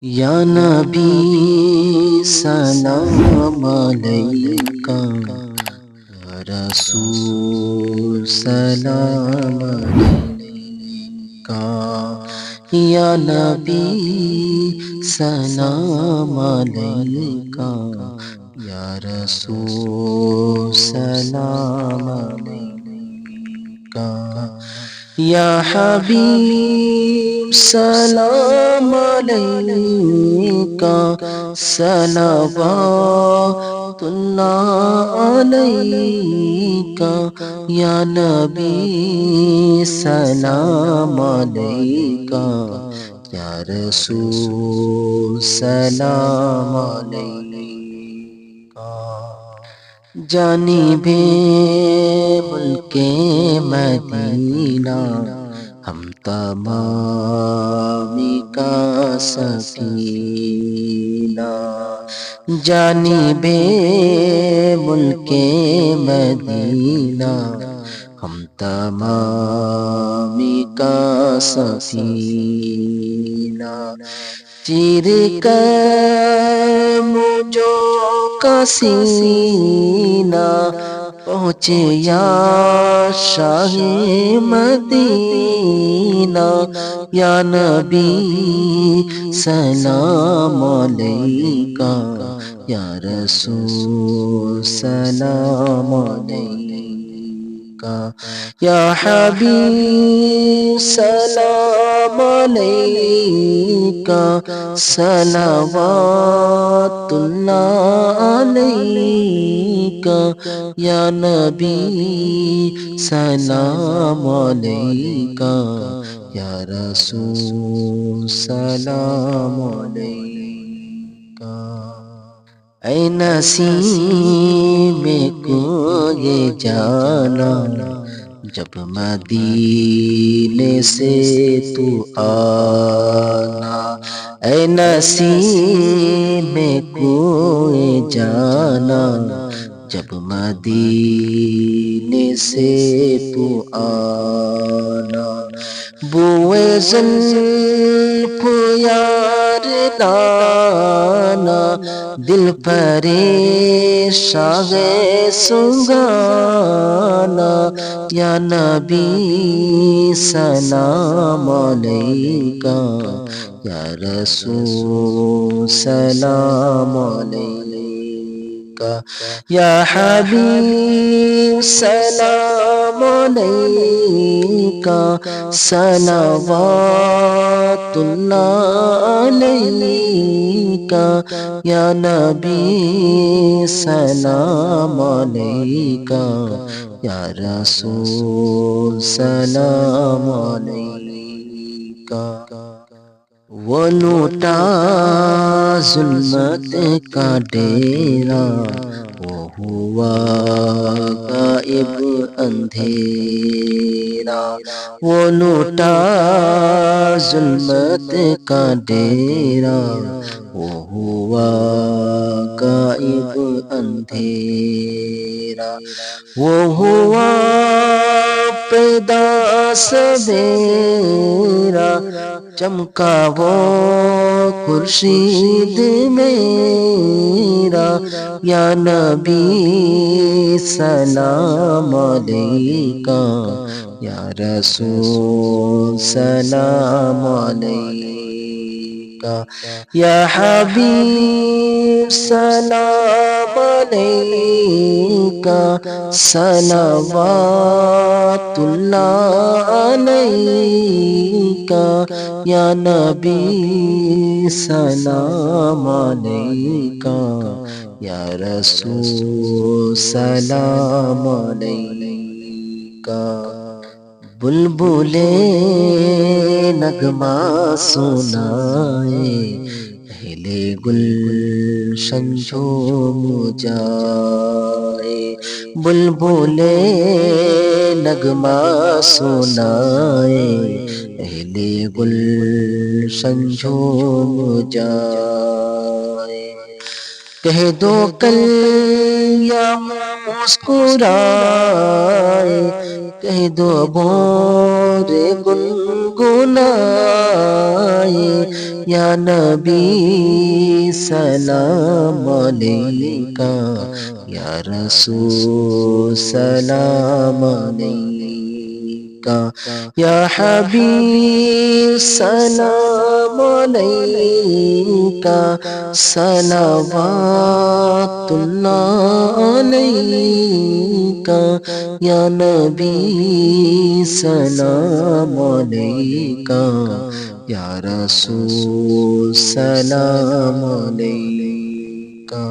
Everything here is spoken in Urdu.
یا نبی سلام علیکہ، یا رسول سلام علیکہ، یا نبی سلام علیکہ، یا رسول سلام علیکہ، یا حبیب سلام علیکہ، صلوات اللہ علیکہ، یا نبی سلام علیکہ، یا رسول سلام علیکہ، جانب ملک مدینہ ہم تمام کا سفینہ، جانب ملک مدینہ ہم تمام کا سفینہ، چیر کر موجوں کا سینہ پہنچے یا شاہ مدینہ، یا نبی سلام علیکہ، یا رسول سلام علیکہ، یا حبیب سلام علیکہ، صلوات اللہ علیکہ، یا نبی سلام علیکہ، یا رسول سلام علیکہ، اے نسیم کوئے جانا جب مدینے سے تو آنا، اے نسیم کوئے جانا جب مدینے سے تو آنا، بوئے زلف یار لانا دل پریشاں ہے سنگانا، یا نبی سلام علیکہ، یا رسول سلام علیکہ، یا حبیب سلام علیکہ، صلوات اللہ علیکہ، یا نبی سلام علیکہ، یا رسول سلام علیکہ، وہ لوٹا ظلمت کا ڈیرا، وہ ہوا غائب اندھیرا، وہ لوٹا ظلمت کا ڈیرا، وہ ہوا غائب اندھیرا، وہ ہوا پیدا سویرا، چمکا وہ خورشید میرا، یا نبی سلام علیکہ، یا رسول سلام علیکہ، یا حبیب سلام علیکہ، صلوات اللہ علیکہ، یا نبی سلام علیکہ، یا رسول سلام علیکہ، بلبل نغمہ سنائے اہل گلشن جھوم جائے، بلبل نغمہ سنائے اہل گلشن جھوم جائے، کہہ دو کل یا مسکرائے، کہہ دو بور گنگنائے، یا نبی سلام علیکہ، یا رسول سلام علیکہ، یا حبیب سلام علیکہ، صلوات اللہ علیکہ، یا نبی سلام علیکہ، یا رسول سلام علیکہ۔